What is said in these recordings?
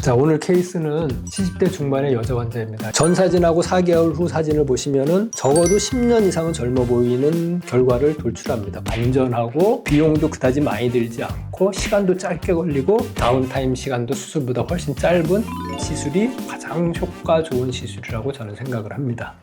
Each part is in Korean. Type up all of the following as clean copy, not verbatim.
자, 오늘 케이스는 70대 중반의 여자 환자입니다. 전 사진하고 4개월 후 사진을 보시면은 적어도 10년 이상은 젊어 보이는 결과를 돌출합니다. 반전하고 비용도 그다지 많이 들지 않고 시간도 짧게 걸리고 다운타임 시간도 수술보다 훨씬 짧은 시술이 가장 효과 좋은 시술이라고 저는 생각을 합니다.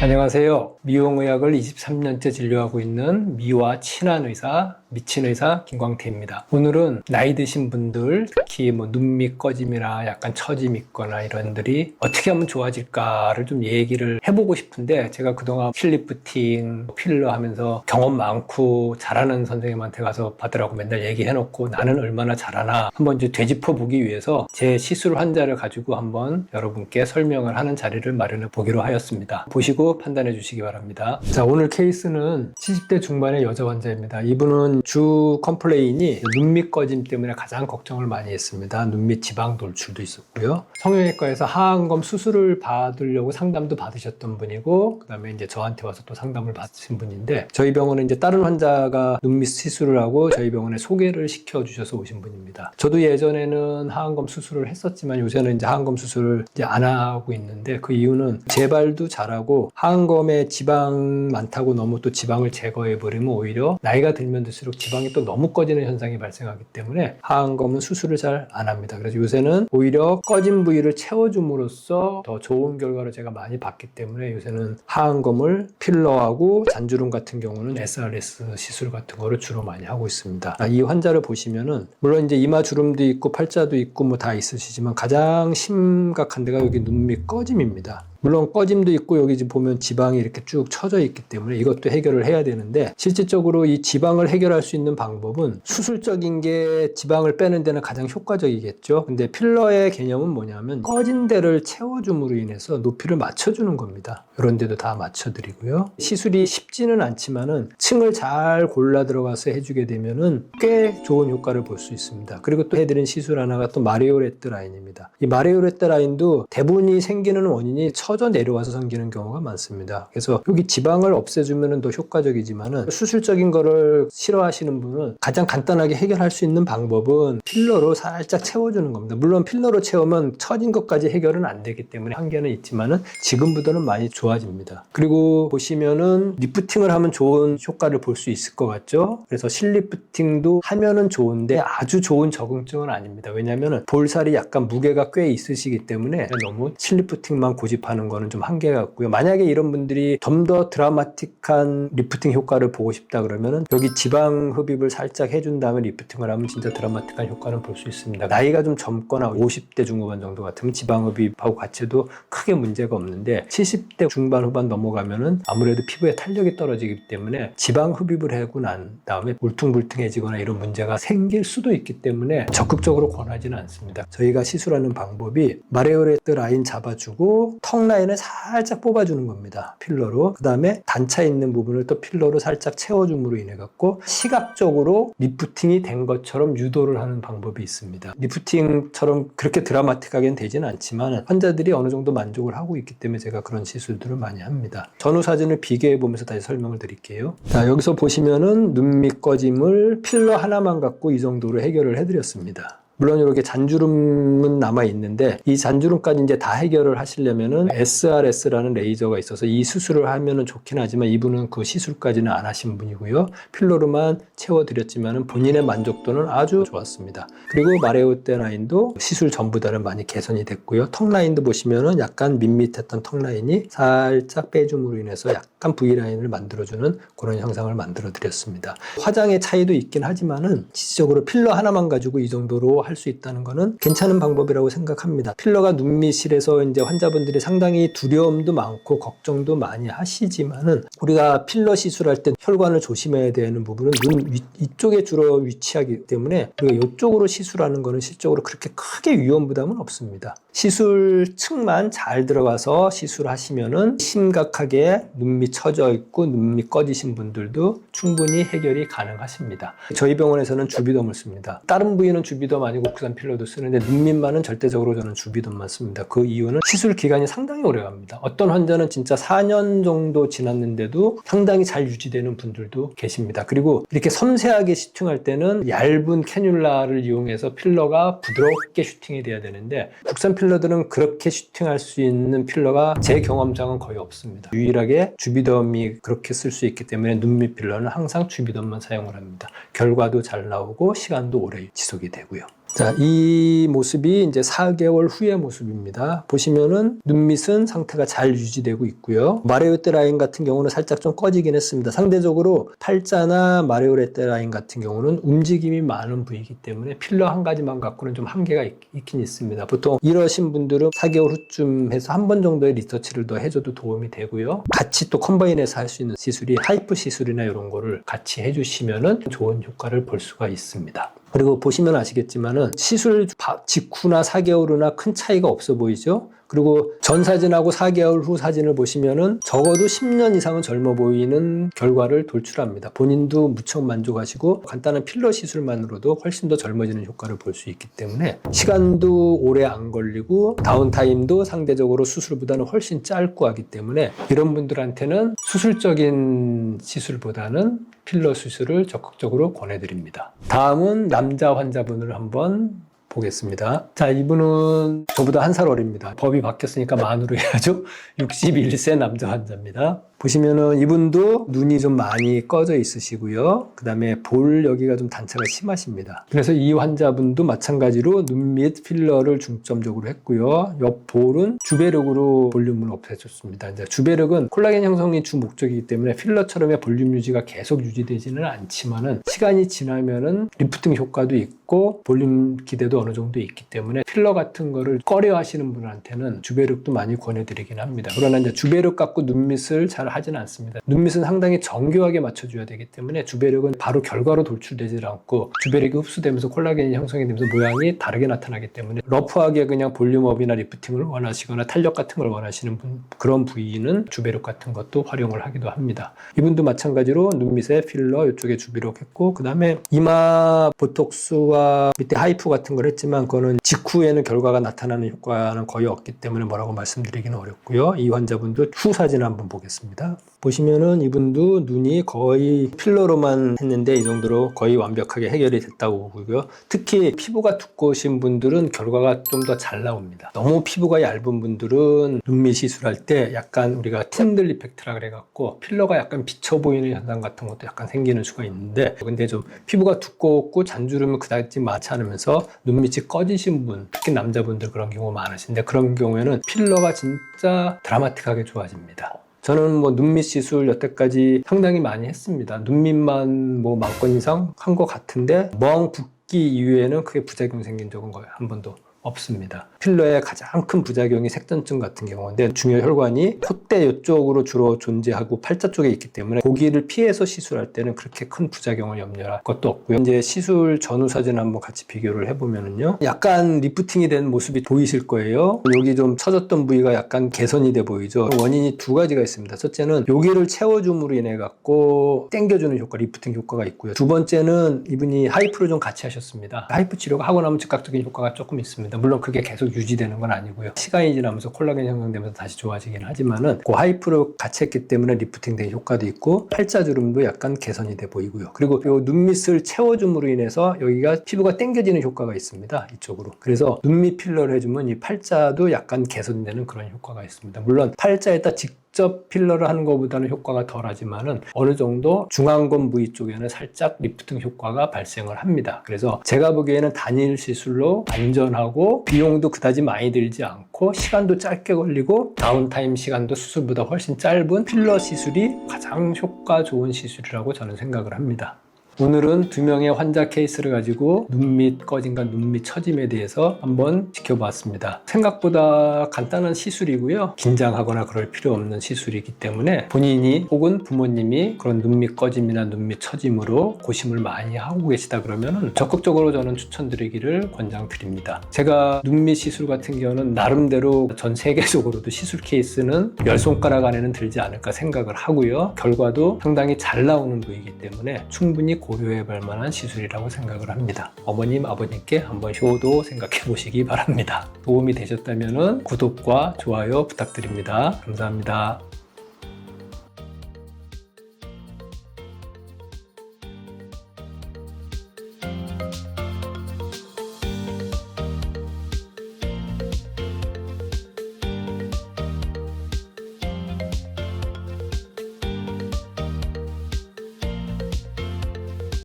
안녕하세요. 미용의학을 23년째 진료하고 있는 미와 친한 의사, 미친 의사 김광태입니다. 오늘은 나이 드신 분들, 특히 눈밑 꺼짐이나 약간 처짐 있거나 이런들이 어떻게 하면 좋아질까를 좀 얘기를 해보고 싶은데, 제가 그동안 실리프팅, 필러 하면서 경험 많고 잘하는 선생님한테 가서 받으라고 맨날 얘기해놓고 나는 얼마나 잘하나 한번 이제 되짚어보기 위해서 제 시술 환자를 가지고 한번 여러분께 설명을 하는 자리를 마련해 보기로 하였습니다. 보시고 판단해 주시기 바랍니다. 자, 오늘 케이스는 70대 중반의 여자 환자입니다. 이분은 주 컴플레인이 눈밑 꺼짐 때문에 가장 걱정을 많이 했습니다. 눈밑 지방 돌출도 있었고요. 성형외과에서 하안검 수술을 받으려고 상담도 받으셨던 분이고, 그 다음에 이제 저한테 와서 또 상담을 받으신 분인데, 저희 병원은 이제 다른 환자가 눈밑 시술을 하고 저희 병원에 소개를 시켜주셔서 오신 분입니다. 저도 예전에는 하안검 수술을 했었지만 요새는 이제 하안검 수술을 이제 안 하고 있는데, 그 이유는 재발도 잘하고 하안검에 지방 많다고 너무 또 지방을 제거해버리면 오히려 나이가 들면 들수록 지방이 또 너무 꺼지는 현상이 발생하기 때문에 하안검은 수술을 잘 안 합니다. 그래서 요새는 오히려 꺼진 부위를 채워줌으로써 더 좋은 결과를 제가 많이 봤기 때문에 요새는 하안검을 필러하고 잔주름 같은 경우는 SRS 시술 같은 거를 주로 많이 하고 있습니다. 이 환자를 보시면은 물론 이제 이마 주름도 있고 팔자도 있고 뭐 다 있으시지만 가장 심각한 데가 여기 눈밑 꺼짐입니다. 물론 꺼짐도 있고 여기 지금 보면 지방이 이렇게 쭉 쳐져 있기 때문에 이것도 해결을 해야 되는데, 실질적으로 이 지방을 해결할 수 있는 방법은 수술적인 게 지방을 빼는 데는 가장 효과적이겠죠. 근데 필러의 개념은 뭐냐면 꺼진 데를 채워줌으로 인해서 높이를 맞춰주는 겁니다. 이런 데도 다 맞춰드리고요. 시술이 쉽지는 않지만은 층을 잘 골라 들어가서 해주게 되면은 꽤 좋은 효과를 볼 수 있습니다. 그리고 또 해드린 시술 하나가 또 마리오레트 라인입니다. 이 마리오레트 라인도 대부분이 생기는 원인이 처져 내려와서 생기는 경우가 많습니다. 그래서 여기 지방을 없애주면 더 효과적이지만은 수술적인 거를 싫어하시는 분은 가장 간단하게 해결할 수 있는 방법은 필러로 살짝 채워주는 겁니다. 물론 필러로 채우면 처진 것까지 해결은 안 되기 때문에 한계는 있지만은 지금보다는 많이 좋아집니다. 그리고 보시면은 리프팅을 하면 좋은 효과를 볼 수 있을 것 같죠? 그래서 실리프팅도 하면은 좋은데 아주 좋은 적응증은 아닙니다. 왜냐면은 볼살이 약간 무게가 꽤 있으시기 때문에 너무 실리프팅만 고집하는 거는 좀 한계가 있고요. 만약에 이런 분들이 좀 더 드라마틱한 리프팅 효과를 보고 싶다 그러면은 여기 지방 흡입을 살짝 해준 다음에 리프팅을 하면 진짜 드라마틱한 효과는 볼 수 있습니다. 나이가 좀 젊거나 50대 중후반 정도 같으면 지방 흡입하고 같이 해도 크게 문제가 없는데 70대 중반 후반 넘어가면은 아무래도 피부에 탄력이 떨어지기 때문에 지방 흡입을 하고 난 다음에 울퉁불퉁해지거나 이런 문제가 생길 수도 있기 때문에 적극적으로 권하지는 않습니다. 저희가 시술하는 방법이 마리오레트 라인 잡아주고 턱 라인을 살짝 뽑아주는 겁니다. 필러로. 그 다음에 단차 있는 부분을 또 필러로 살짝 채워줌으로 인해 갖고 시각적으로 리프팅이 된 것처럼 유도를 하는 방법이 있습니다. 리프팅처럼 그렇게 드라마틱하게는 되지는 않지만 환자들이 어느 정도 만족을 하고 있기 때문에 제가 그런 시술들을 많이 합니다. 전후 사진을 비교해 보면서 다시 설명을 드릴게요. 자, 여기서 보시면은 눈밑 꺼짐을 필러 하나만 갖고 이 정도로 해결을 해드렸습니다. 물론 이렇게 잔주름은 남아 있는데 이 잔주름까지 이제 다 해결을 하시려면은 SRS라는 레이저가 있어서 이 수술을 하면은 좋긴 하지만 이분은 그 시술까지는 안 하신 분이고요. 필러로만 채워드렸지만은 본인의 만족도는 아주 좋았습니다. 그리고 마리오레트 라인도 시술 전보다는 많이 개선이 됐고요. 턱 라인도 보시면은 약간 밋밋했던 턱 라인이 살짝 빼줌으로 인해서 약간 V 라인을 만들어주는 그런 형상을 만들어 드렸습니다. 화장의 차이도 있긴 하지만은 실질적으로 필러 하나만 가지고 이 정도로 할 수 있다는 것은 괜찮은 방법이라고 생각합니다. 필러가 눈밑이라서 이제 환자분들이 상당히 두려움도 많고 걱정도 많이 하시지만은 우리가 필러 시술할 때 혈관을 조심해야 되는 부분은 눈 이쪽에 주로 위치하기 때문에 우리가 이쪽으로 시술하는 것은 실적으로 그렇게 크게 위험 부담은 없습니다. 시술 층만 잘 들어가서 시술하시면은 심각하게 눈밑 처져 있고 눈밑 꺼지신 분들도 충분히 해결이 가능하십니다. 저희 병원에서는 주비덤을 씁니다. 다른 부위는 주비덤 아니고 아니고 국산 필러도 쓰는데 눈밑만은 절대적으로 저는 주비돈만 씁니다. 그 이유는 시술 기간이 상당히 오래 갑니다. 어떤 환자는 진짜 4년 정도 지났는데도 상당히 잘 유지되는 분들도 계십니다. 그리고 이렇게 섬세하게 슈팅할 때는 얇은 캐뉼라를 이용해서 필러가 부드럽게 슈팅이 돼야 되는데 국산 필러들은 그렇게 슈팅할 수 있는 필러가 제 경험상은 거의 없습니다. 유일하게 주비덤이 그렇게 쓸 수 있기 때문에 눈밑 필러는 항상 주비덤만 사용을 합니다. 결과도 잘 나오고 시간도 오래 지속이 되고요. 자, 이 모습이 이제 4개월 후의 모습입니다. 보시면은 눈밑은 상태가 잘 유지되고 있고요. 마레오레테 라인 같은 경우는 살짝 좀 꺼지긴 했습니다. 상대적으로 팔자나 마레오레테 라인 같은 경우는 움직임이 많은 부위이기 때문에 필러 한 가지만 갖고는 좀 한계가 있긴 있습니다. 보통 이러신 분들은 4개월 후쯤 해서 한 번 정도의 리서치를 더 해줘도 도움이 되고요. 같이 또 컴바인해서 할 수 있는 시술이 하이프 시술이나 이런 거를 같이 해주시면은 좋은 효과를 볼 수가 있습니다. 그리고 보시면 아시겠지만은 시술 직후나 4개월 후나 큰 차이가 없어 보이죠? 그리고 전 사진하고 4개월 후 사진을 보시면은 적어도 10년 이상은 젊어 보이는 결과를 돌출합니다. 본인도 무척 만족하시고 간단한 필러 시술만으로도 훨씬 더 젊어지는 효과를 볼 수 있기 때문에 시간도 오래 안 걸리고 다운타임도 상대적으로 수술보다는 훨씬 짧고 하기 때문에 이런 분들한테는 수술적인 시술보다는 필러 수술을 적극적으로 권해드립니다. 다음은 남자 환자분을 한번 보겠습니다. 자, 이분은 저보다 1살 어립니다. 법이 바뀌었으니까 만으로 해야죠. 61세 남자 환자입니다. 보시면은 이분도 눈이 좀 많이 꺼져 있으시고요. 그 다음에 볼 여기가 좀 단차가 심하십니다. 그래서 이 환자분도 마찬가지로 눈 밑 필러를 중점적으로 했고요. 옆 볼은 주베륵으로 볼륨을 없애줬습니다. 이제 주베륵은 콜라겐 형성이 주 목적이기 때문에 필러처럼의 볼륨 유지가 계속 유지되지는 않지만은 시간이 지나면은 리프팅 효과도 있고 볼륨 기대도 어느 정도 있기 때문에 필러 같은 거를 꺼려 하시는 분한테는 주베륵도 많이 권해드리긴 합니다. 그러나 이제 주베륵 갖고 눈밑을 잘 하지는 않습니다. 눈밑은 상당히 정교하게 맞춰줘야 되기 때문에 주베륵은 바로 결과로 돌출되지 않고 주베륵이 흡수되면서 콜라겐이 형성이 되면서 모양이 다르게 나타나기 때문에 러프하게 그냥 볼륨업이나 리프팅을 원하시거나 탄력 같은 걸 원하시는 분, 그런 부위는 주베륵 같은 것도 활용을 하기도 합니다. 이분도 마찬가지로 눈밑에 필러 이쪽에 주베륵 했고 그 다음에 이마 보톡스와 밑에 하이프 같은 걸 했지만 그거는 직후에는 결과가 나타나는 효과는 거의 없기 때문에 뭐라고 말씀드리기는 어렵고요. 이 환자분도 후 사진을 한번 보겠습니다. 보시면은 이분도 눈이 거의 필러로만 했는데 이 정도로 거의 완벽하게 해결이 됐다고 보고요. 특히 피부가 두꺼우신 분들은 결과가 좀 더 잘 나옵니다. 너무 피부가 얇은 분들은 눈밑 시술할 때 약간 우리가 틴들 이펙트라 그래갖고 필러가 약간 비쳐 보이는 현상 같은 것도 약간 생기는 수가 있는데 근데 좀 피부가 두껍고 잔주름이 그다지 많지 않으면서 눈밑이 꺼지신 분, 특히 남자분들 그런 경우 많으신데 그런 경우에는 필러가 진짜 드라마틱하게 좋아집니다. 저는 뭐 눈밑 시술 여태까지 상당히 많이 했습니다. 눈밑만 뭐 10,000건 이상 한 것 같은데 멍 붓기 이후에는 크게 부작용 생긴 적은 거의 한 번도 없습니다. 필러의 가장 큰 부작용이 색전증 같은 경우인데 중요 혈관이 콧대 이쪽으로 주로 존재하고 팔자 쪽에 있기 때문에 고기를 피해서 시술할 때는 그렇게 큰 부작용을 염려할 것도 없고요. 이제 시술 전후 사진 한번 같이 비교를 해보면은요. 약간 리프팅이 된 모습이 보이실 거예요. 여기 좀 처졌던 부위가 약간 개선이 돼 보이죠. 원인이 두 가지가 있습니다. 첫째는 여기를 채워줌으로 인해 갖고 당겨주는 효과, 리프팅 효과가 있고요. 두 번째는 이분이 하이프를 좀 같이 하셨습니다. 하이프 치료가 하고 나면 즉각적인 효과가 조금 있습니다. 물론 그게 계속 유지되는 건 아니고요. 시간이 지나면서 콜라겐 형성되면서 다시 좋아지긴 하지만은 그 하이프로 같이 했기 때문에 리프팅된 효과도 있고 팔자주름도 약간 개선이 돼 보이고요. 그리고 이 눈밑을 채워줌으로 인해서 여기가 피부가 당겨지는 효과가 있습니다. 이쪽으로. 그래서 눈밑 필러를 해주면 이 팔자도 약간 개선되는 그런 효과가 있습니다. 물론 팔자에다 직접 필러를 하는 것보다는 효과가 덜하지만은 어느 정도 중앙권 부위 쪽에는 살짝 리프팅 효과가 발생을 합니다. 그래서 제가 보기에는 단일 시술로 안전하고 비용도 그다지 많이 들지 않고 시간도 짧게 걸리고 다운타임 시간도 수술보다 훨씬 짧은 필러 시술이 가장 효과 좋은 시술이라고 저는 생각을 합니다. 오늘은 2명의 환자 케이스를 가지고 눈밑 꺼짐과 눈밑 처짐에 대해서 한번 지켜봤습니다. 생각보다 간단한 시술이고요. 긴장하거나 그럴 필요 없는 시술이기 때문에 본인이 혹은 부모님이 그런 눈밑 꺼짐이나 눈밑 처짐으로 고심을 많이 하고 계시다 그러면 적극적으로 저는 추천드리기를 권장드립니다. 제가 눈밑 시술 같은 경우는 나름대로 전 세계적으로도 시술 케이스는 10손가락 안에는 들지 않을까 생각을 하고요. 결과도 상당히 잘 나오는 부위이기 때문에 충분히 고려해 볼 만한 시술이라고 생각을 합니다. 어머님, 아버님께 한번 효도 생각해 보시기 바랍니다. 도움이 되셨다면 구독과 좋아요 부탁드립니다. 감사합니다.